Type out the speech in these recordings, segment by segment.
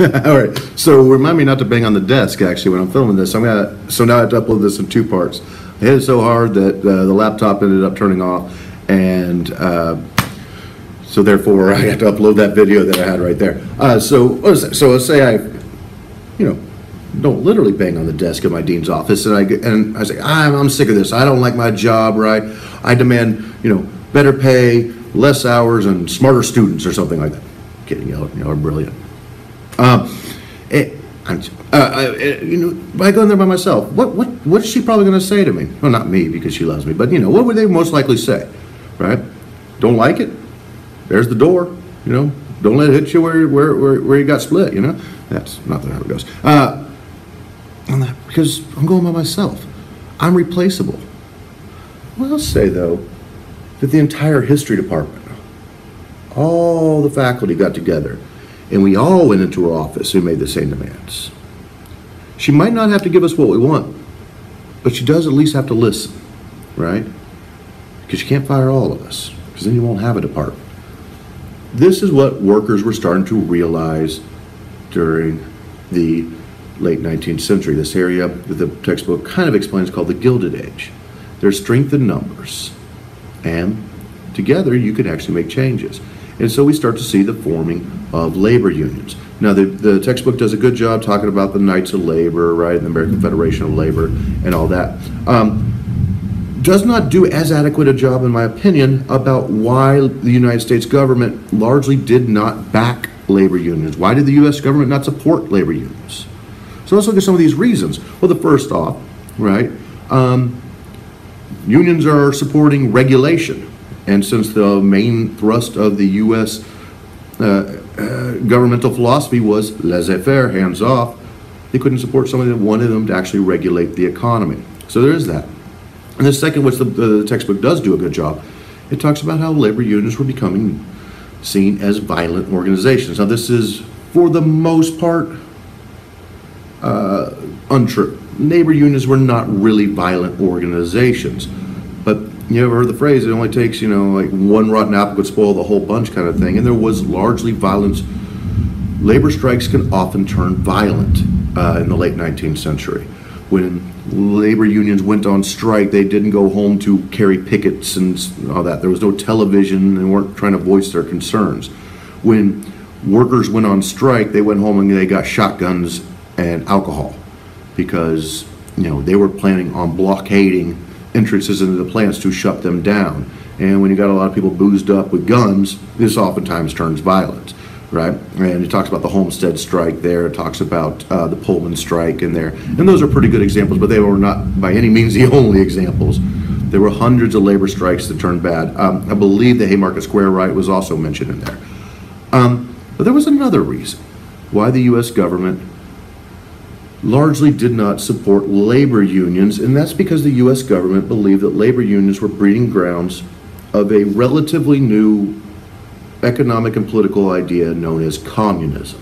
All right. So remind me not to bang on the desk, actually, when I'm filming this. So now I have to upload this in two parts. I hit it so hard that the laptop ended up turning off, and so therefore I have to upload that video that I had right there. So let's say I, don't literally bang on the desk at my dean's office, and I say, I'm sick of this. I don't like my job, right? I demand, better pay, less hours, and smarter students, or something like that. Kidding, y'all are brilliant. By going there by myself, what's she probably going to say to me? Well, not me, because she loves me, but what would they most likely say, right? Don't like it? There's the door. Don't let it hit you where you got split. That's not how it goes. Because I'm going by myself. I'm replaceable. Well, I'll say though that the entire history department, all the faculty got together, and we all went into her office and made the same demands. She might not have to give us what we want, but she does at least have to listen, right? Because you can't fire all of us, because then you won't have a department. This is what workers were starting to realize during the late 19th century. This area that the textbook kind of explains called the Gilded Age. There's strength in numbers, and together you can actually make changes. And so we start to see the forming of labor unions. Now, the textbook does a good job talking about the Knights of Labor, right, and the American Federation of Labor, and all that. Does not do as adequate a job, in my opinion, about why the United States government largely did not back labor unions. Why did the U.S. government not support labor unions? So let's look at some of these reasons. Well, the first off, right, unions are supporting regulation. And since the main thrust of the U.S. Governmental philosophy was laissez-faire, hands off, they couldn't support somebody that wanted them to actually regulate the economy. So there is that. And the second, which the textbook does do a good job, it talks about how labor unions were becoming seen as violent organizations. Now, this is, for the most part, untrue. Labor unions were not really violent organizations. But you ever heard the phrase, it only takes, like one rotten apple could spoil the whole bunch kind of thing. And there was largely violence. Labor strikes can often turn violent in the late 19th century. When labor unions went on strike, they didn't go home to carry pickets and all that. There was no television, and weren't trying to voice their concerns. When workers went on strike, they went home and they got shotguns and alcohol, because they were planning on blockading entrances into the plants to shut them down. And when you got a lot of people boozed up with guns, this oftentimes turns violent, right? And it talks about the Homestead strike there. It talks about the Pullman strike in there. And those are pretty good examples, but they were not by any means the only examples. There were hundreds of labor strikes that turned bad. I believe the Haymarket Square riot was also mentioned in there. But there was another reason why the U.S. government largely did not support labor unions, and that's because the U.S. government believed that labor unions were breeding grounds of a relatively new economic and political idea known as communism.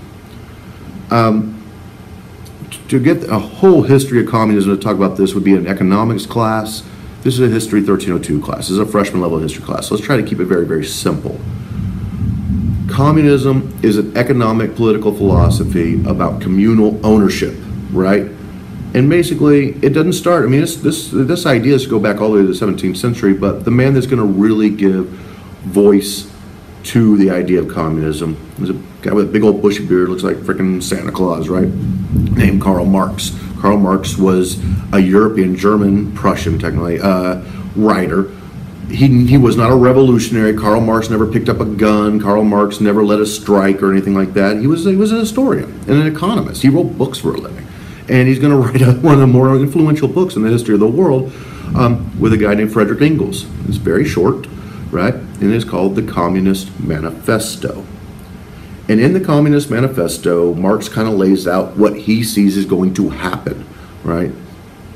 To get a whole history of communism, to talk about this would be an economics class. This is a history 1302 class. This is a freshman level history class. So let's try to keep it very, very simple. Communism is an economic political philosophy about communal ownership, right? And basically, it doesn't start, this ideas go back all the way to the 17th century, but the man that's going to really give voice to the idea of communism is a guy with a big old bushy beard, looks like freaking Santa Claus, right? Named Karl Marx. Karl Marx was a European, German, Prussian, technically, writer. He was not a revolutionary. Karl Marx never picked up a gun. Karl Marx never led a strike or anything like that. He was a historian and an economist. He wrote books for a living. And he's going to write one of the more influential books in the history of the world with a guy named Frederick Engels. It's very short, right? And it's called the Communist Manifesto. And in the Communist Manifesto, Marx kind of lays out what he sees is going to happen, right?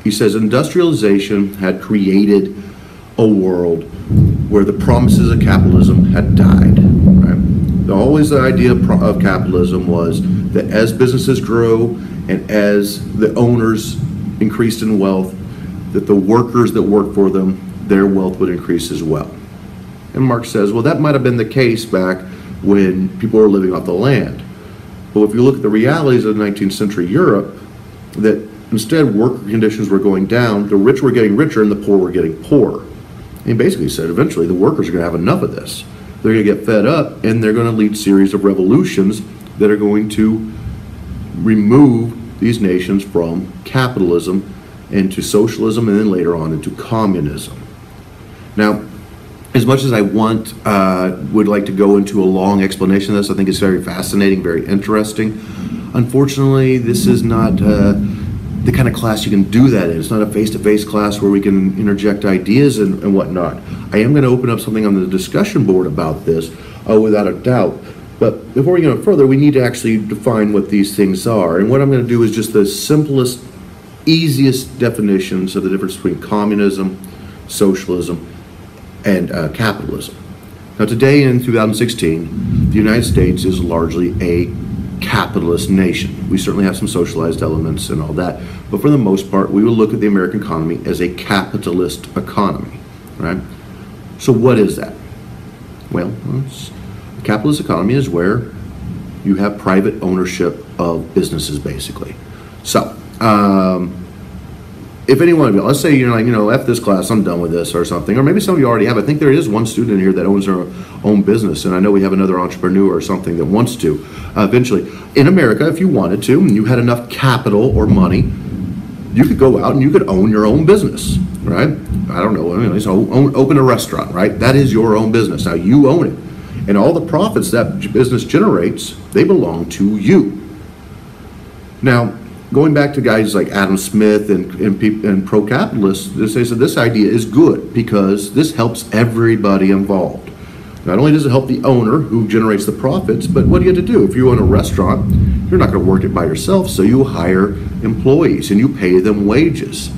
He says industrialization had created a world where the promises of capitalism had died, right? Always the idea of capitalism was that as businesses grow and as the owners increased in wealth, that the workers that work for them, their wealth would increase as well. And Marx says, well, that might have been the case back when people were living off the land. But if you look at the realities of 19th century Europe, that instead worker conditions were going down, the rich were getting richer and the poor were getting poorer. And he basically said eventually the workers are going to have enough of this. They're going to get fed up, and they're going to lead series of revolutions that are going to remove these nations from capitalism into socialism, and then later on into communism. Now, as much as I would like to go into a long explanation of this, I think it's very fascinating, very interesting. Unfortunately, this is not the kind of class you can do that in. It's not a face-to-face class where we can interject ideas and whatnot. I am going to open up something on the discussion board about this, without a doubt. But before we go further, we need to actually define what these things are. And what I'm going to do is just the simplest, easiest definitions of the difference between communism, socialism, and capitalism. Now today in 2016, the United States is largely a capitalist nation. We certainly have some socialized elements and all that, but for the most part, we will look at the American economy as a capitalist economy, right? So what is that? Well, a capitalist economy is where you have private ownership of businesses, basically. So, if any one of you, let's say you're like, F this class, I'm done with this or something, or maybe some of you already have. I think there is one student here that owns their own business, and I know we have another entrepreneur or something that wants to eventually. In America, if you wanted to, and you had enough capital or money, you could go out and you could own your own business, right? I don't know, so open a restaurant, right? That is your own business. Now you own it. And all the profits that business generates, they belong to you. Now, going back to guys like Adam Smith and pro-capitalists, they said this idea is good because this helps everybody involved. Not only does it help the owner who generates the profits, but what do you have to do? If you own a restaurant, you're not going to work it by yourself, so you hire employees and you pay them wages.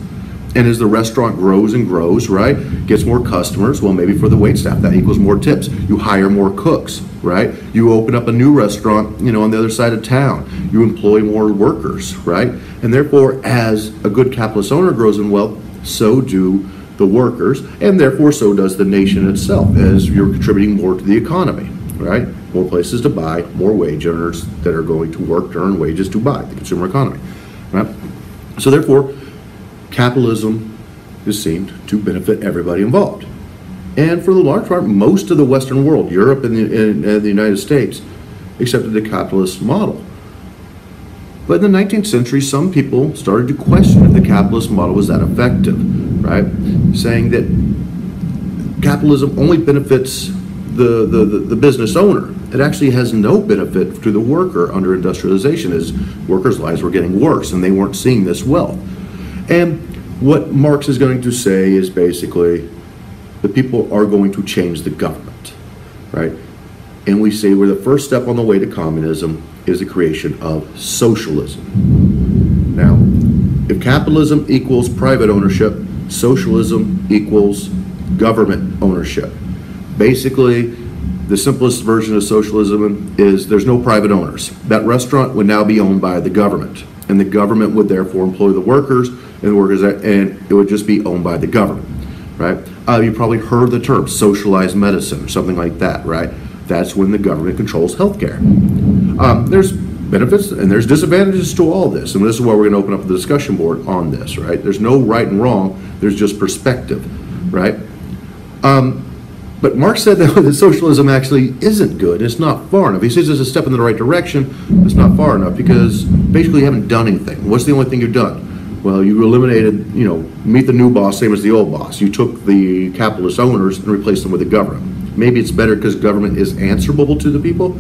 And as the restaurant grows and grows, right, gets more customers, well, maybe for the waitstaff, that equals more tips. You hire more cooks, right? You open up a new restaurant, on the other side of town. You employ more workers, right? And therefore, as a good capitalist owner grows in wealth, so do the workers, and therefore so does the nation itself, as you're contributing more to the economy, right? More places to buy, more wage earners that are going to work to earn wages to buy, the consumer economy, right? So therefore, capitalism is seen to benefit everybody involved. And for the large part, most of the Western world, Europe and the United States, accepted the capitalist model. But in the 19th century, some people started to question if the capitalist model was that effective, right? Saying that capitalism only benefits the business owner. It actually has no benefit to the worker under industrialization, as workers' lives were getting worse and they weren't seeing this wealth. And what Marx is going to say is basically the people are going to change the government, right? And we say we're the first step on the way to communism is the creation of socialism. Now, if capitalism equals private ownership, socialism equals government ownership. Basically, the simplest version of socialism is there's no private owners. That restaurant would now be owned by the government, and the government would therefore employ the workers, and it would just be owned by the government, right? You probably heard the term socialized medicine or something like that, right? That's when the government controls healthcare. There's benefits and there's disadvantages to all this, and this is why we're going to open up the discussion board on this, right? There's no right and wrong, there's just perspective, right? But Marx said that socialism actually isn't good. It's not far enough. He says it's a step in the right direction, but it's not far enough because basically you haven't done anything. What's the only thing you've done? Well, you eliminated, meet the new boss, same as the old boss. You took the capitalist owners and replaced them with the government. Maybe it's better because government is answerable to the people,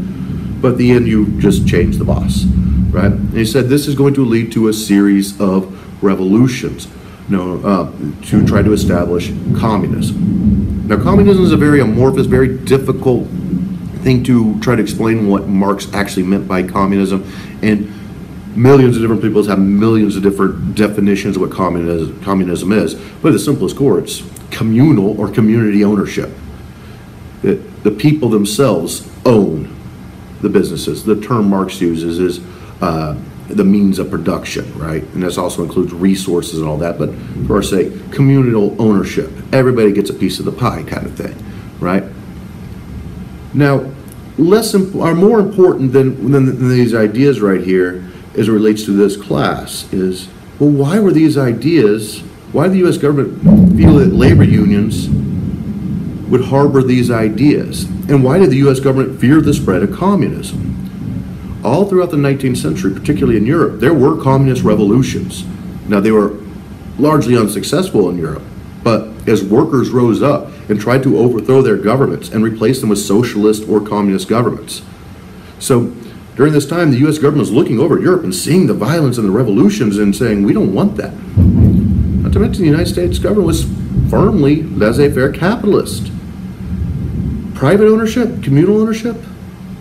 but at the end you just changed the boss, right? And he said this is going to lead to a series of revolutions, to try to establish communism. Now, communism is a very amorphous, very difficult thing to try to explain what Marx actually meant by communism, and millions of different people have millions of different definitions of what communism is. But at the simplest core, it's communal or community ownership. The people themselves own the businesses. The term Marx uses is the means of production, right? And this also includes resources and all that, but for our sake, communal ownership. Everybody gets a piece of the pie kind of thing, right? Now, are more important than these ideas right here as it relates to this class is, well, why were these ideas, why did the U.S. government feel that labor unions would harbor these ideas? And why did the U.S. government fear the spread of communism? All throughout the 19th century, particularly in Europe, there were communist revolutions. Now, they were largely unsuccessful in Europe, but as workers rose up and tried to overthrow their governments and replace them with socialist or communist governments. So during this time, the U.S. government was looking over at Europe and seeing the violence and the revolutions and saying, we don't want that. Not to mention the United States government was firmly laissez-faire capitalist. Private ownership, communal ownership,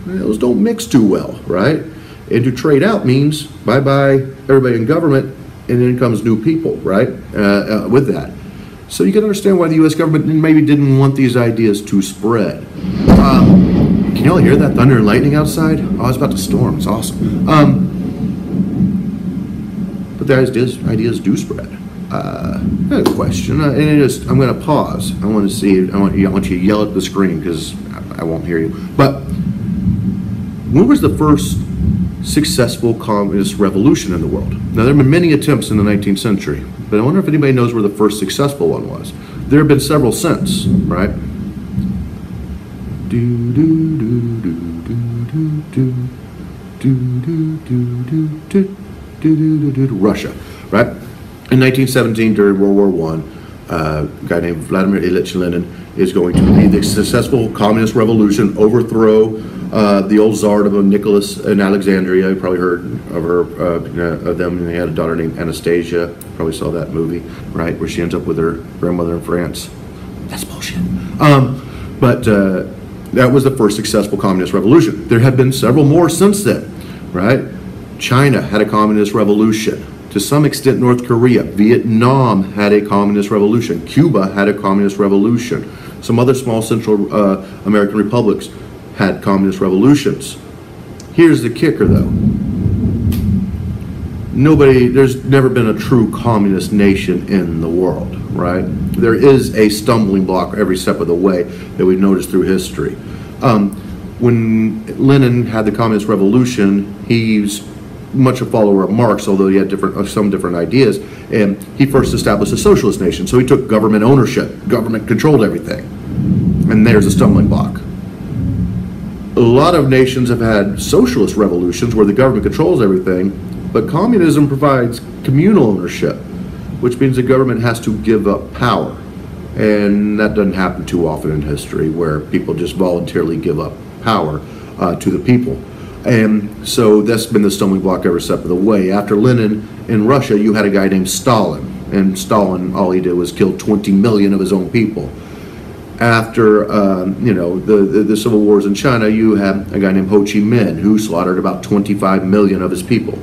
those don't mix too well, right? And to trade out means bye-bye everybody in government, and in comes new people, right, with that. So you can understand why the U.S. government maybe didn't want these ideas to spread. Can you all hear that thunder and lightning outside? Oh, it's about to storm. It's awesome. But the ideas do spread. I have a question, and I'm going to pause. I want to see. I want you to yell at the screen because I won't hear you. But when was the first successful communist revolution in the world? Now, there have been many attempts in the 19th century, but I wonder if anybody knows where the first successful one was. There have been several since, right? Russia, right? In 1917, during World War I, a guy named Vladimir Ilyich Lenin is going to lead the successful communist revolution, overthrow the old Tsardom of Nicholas in Alexandria. You probably heard of them. And they had a daughter named Anastasia. Probably saw that movie, right, where she ends up with her grandmother in France. That's bullshit. But that was the first successful communist revolution. There have been several more since then, right? China had a communist revolution. To some extent, North Korea. Vietnam had a communist revolution. Cuba had a communist revolution. Some other small Central American republics had communist revolutions. Here's the kicker, though. There's never been a true communist nation in the world, right? There is a stumbling block every step of the way that we've noticed through history. When Lenin had the communist revolution, he's much a follower of Marx, although he had some different ideas, and he first established a socialist nation. So he took government ownership. Government controlled everything. And there's a stumbling block. A lot of nations have had socialist revolutions where the government controls everything, but communism provides communal ownership, which means the government has to give up power. And that doesn't happen too often in history, where people just voluntarily give up power to the people. And so that's been the stumbling block every step of the way. After Lenin in Russia, you had a guy named Stalin. And Stalin, all he did was kill 20 million of his own people. After the civil wars in China, you have a guy named Ho Chi Minh, who slaughtered about 25 million of his people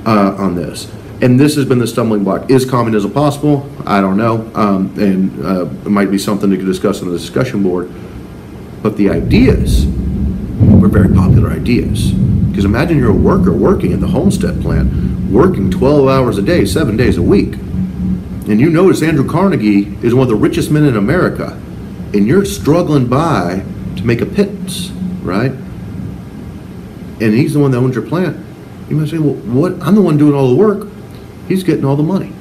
on this. And this has been the stumbling block. Is communism possible? I don't know. It might be something to discuss on the discussion board. But the ideas were very popular ideas. Because imagine you're a worker working at the Homestead plant, working 12 hours a day, 7 days a week. And you notice Andrew Carnegie is one of the richest men in America. And you're struggling by to make a pittance, right? And he's the one that owns your plant. You might say, well, what? I'm the one doing all the work. He's getting all the money.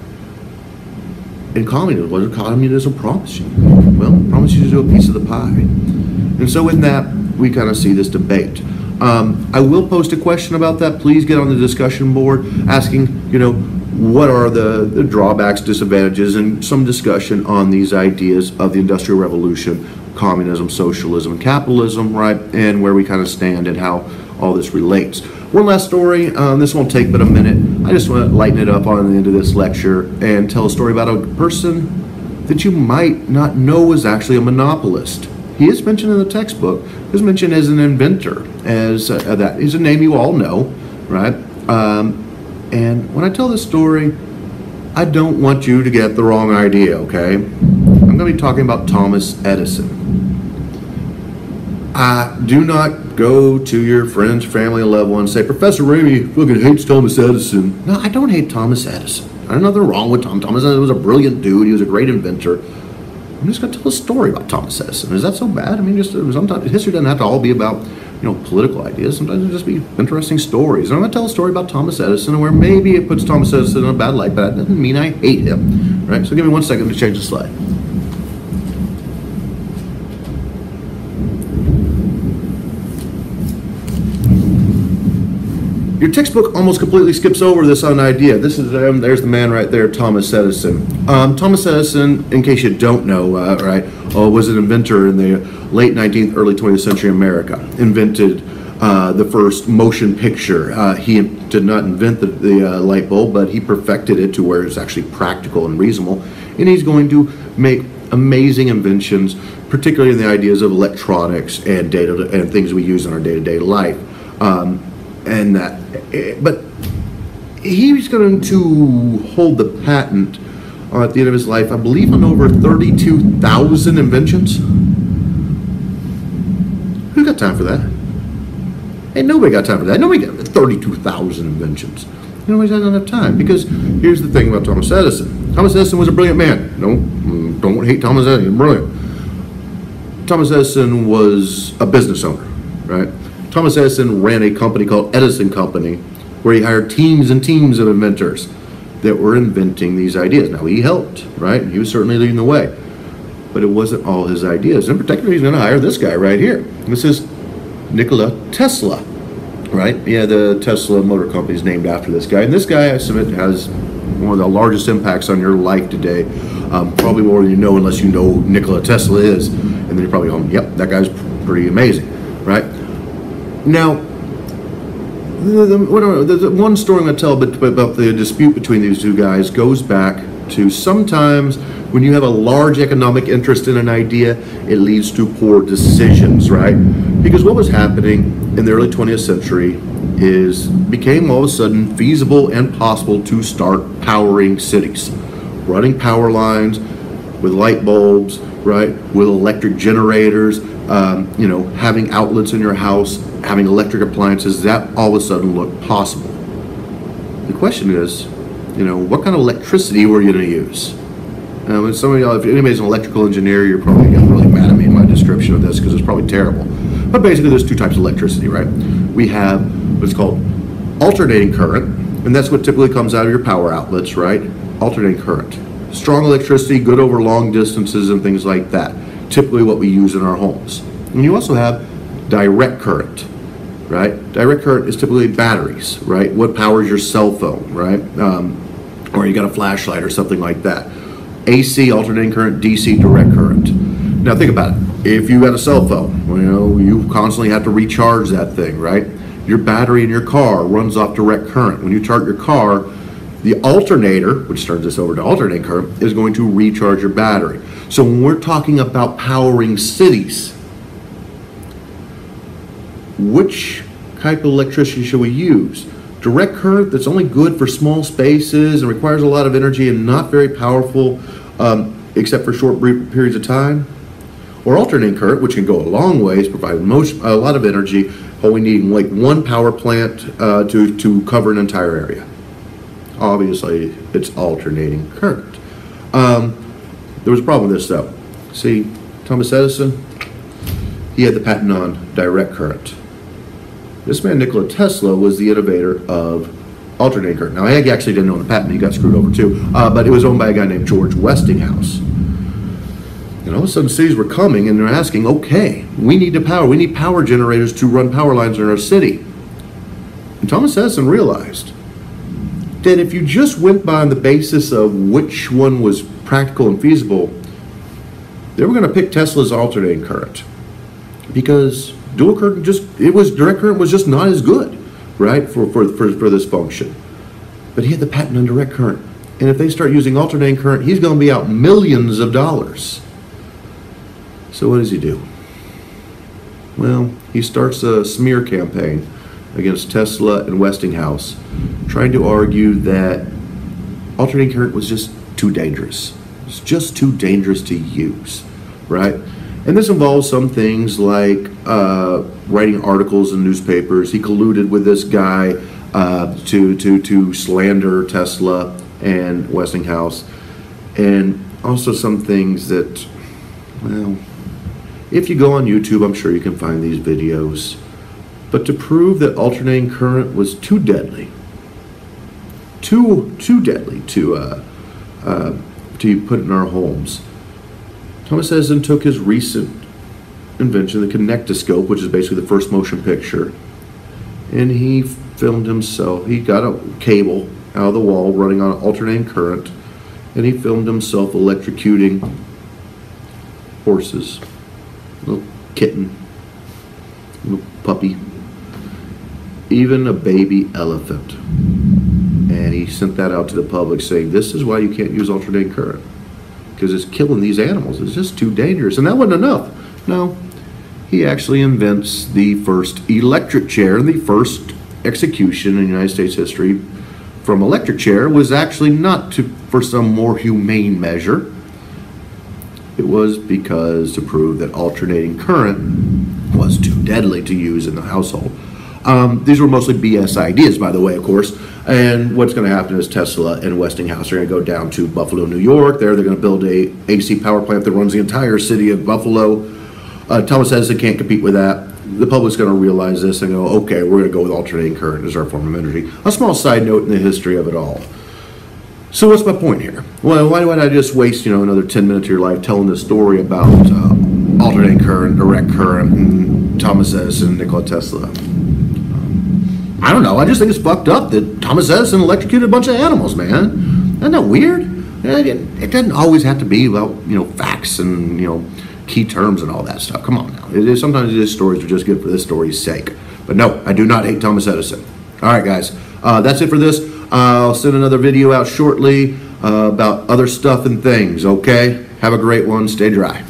And communism, what does communism promise you? Well, it promises you to do a piece of the pie. And so in that, we kind of see this debate. I will post a question about that. Please get on the discussion board asking, what are the drawbacks, disadvantages, and some discussion on these ideas of the Industrial Revolution, communism, socialism, and capitalism, right? And where we kind of stand and how all this relates. One last story. This won't take but a minute. I just want to lighten it up on the end of this lecture and tell a story about a person that you might not know was actually a monopolist. He is mentioned in the textbook. He is mentioned as an inventor, as that is a name you all know, right? And when I tell this story, I don't want you to get the wrong idea, okay? I'm going to be talking about Thomas Edison. Do not go to your friends, family, and loved ones and say, Professor Ramey fucking hates Thomas Edison. No, I don't hate Thomas Edison. There's nothing wrong with Thomas Edison. Was a brilliant dude. He was a great inventor. I'm just going to tell a story about Thomas Edison. Is that so bad? I mean, sometimes history doesn't have to all be about political ideas. Sometimes it'll just be interesting stories. And I'm going to tell a story about Thomas Edison where maybe it puts Thomas Edison in a bad light, but that doesn't mean I hate him, right? So give me 1 second to change the slide. Your textbook almost completely skips over this idea. This is there's the man right there, Thomas Edison. Thomas Edison, in case you don't know, was an inventor in the late 19th, early 20th century America. Invented the first motion picture. He did not invent the light bulb, but he perfected it to where it's actually practical and reasonable. And he's going to make amazing inventions, particularly in the ideas of electronics and data and things we use in our day-to-day life. But he's going to hold the patent at the end of his life, I believe, on over 32,000 inventions. Who got time for that? Ain't nobody got time for that. Nobody got 32,000 inventions. Nobody's had enough time, because here's the thing about Thomas Edison. Thomas Edison was a brilliant man. Don't hate Thomas Edison. He's brilliant. Thomas Edison was a business owner, right? Thomas Edison ran a company called Edison Company, where he hired teams and teams of inventors that were inventing these ideas. Now, he helped, right? He was certainly leading the way. But it wasn't all his ideas. In particular, he's going to hire this guy right here. This is Nikola Tesla, right? Yeah, the Tesla Motor Company is named after this guy. And this guy, I submit, has one of the largest impacts on your life today. Probably more than you know, unless you know who Nikola Tesla is. And then you're probably going, yep, that guy's pretty amazing, right? Now, the one story I'm going to tell about the dispute between these two guys goes back to sometimes when you have a large economic interest in an idea, it leads to poor decisions, right? Because what was happening in the early 20th century became all of a sudden feasible and possible to start powering cities, running power lines with light bulbs, right? With electric generators, having outlets in your house, having electric appliances, that all of a sudden looked possible. The question is, what kind of electricity were you going to use? And some of y'all, if anybody's an electrical engineer, you're probably getting really mad at me in my description of this because it's probably terrible. But basically, there's two types of electricity, right? We have what's called alternating current, and that's what typically comes out of your power outlets, right? Alternating current. Strong electricity, good over long distances and things like that. Typically what we use in our homes. And you also have direct current, right? Direct current is typically batteries, right? What powers your cell phone, right? Or you got a flashlight or something like that. AC, alternating current, DC, direct current. Now think about it. If you got a cell phone, you constantly have to recharge that thing, right? Your battery in your car runs off direct current. When you charge your car, the alternator, which turns this over to alternating current, is going to recharge your battery. So when we're talking about powering cities, which type of electricity should we use? Direct current that's only good for small spaces and requires a lot of energy and not very powerful except for short brief periods of time? Or alternating current, which can go a long ways, provide a lot of energy, only needing like one power plant to cover an entire area? Obviously, it's alternating current. There was a problem with this though. See, Thomas Edison, he had the patent on direct current. This man, Nikola Tesla, was the innovator of alternating current. Now, he actually didn't own the patent. He got screwed over too. But it was owned by a guy named George Westinghouse. And all of a sudden, cities were coming and they're asking, okay, we need power generators to run power lines in our city. And Thomas Edison realized that if you just went by on the basis of which one was practical and feasible, they were going to pick Tesla's alternating current. Because dual current direct current was just not as good, right, for this function. But he had the patent on direct current. And if they start using alternating current, he's going to be out millions of dollars. So what does he do? Well, he starts a smear campaign against Tesla and Westinghouse, trying to argue that alternating current was just too dangerous. It's just too dangerous to use, right? And this involves some things like writing articles in newspapers. He colluded with this guy to slander Tesla and Westinghouse, and also some things that, well, if you go on YouTube, I'm sure you can find these videos But to prove that alternating current was too deadly, too deadly to put in our homes, Thomas Edison took his recent invention, the kinectoscope, which is basically the first motion picture, and he filmed himself. He got a cable out of the wall running on alternating current, and he filmed himself electrocuting horses, little kitten, little puppy, even a baby elephant. And he sent that out to the public saying, this is why you can't use alternating current, because it's killing these animals. It's just too dangerous. And that wasn't enough. No, he actually invents the first electric chair, and the first execution in United States history from electric chair was actually not for some more humane measure. It was because to prove that alternating current was too deadly to use in the household. These were mostly BS ideas, by the way, of course. And what's going to happen is Tesla and Westinghouse are going to go down to Buffalo, New York. There they're going to build a AC power plant that runs the entire city of Buffalo. Thomas Edison can't compete with that. The public's going to realize this and go, okay, we're going to go with alternating current as our form of energy. A small side note in the history of it all. So what's my point here? Well, why would I just waste, another 10 minutes of your life telling this story about alternating current, direct current, and Thomas Edison and Nikola Tesla? I don't know. I just think it's fucked up that Thomas Edison electrocuted a bunch of animals, man. Isn't that weird? It doesn't always have to be about, facts and, key terms and all that stuff. Come on now. Sometimes these stories are just good for this story's sake. But no, I do not hate Thomas Edison. All right, guys. That's it for this. I'll send another video out shortly about other stuff and things, okay? Have a great one. Stay dry.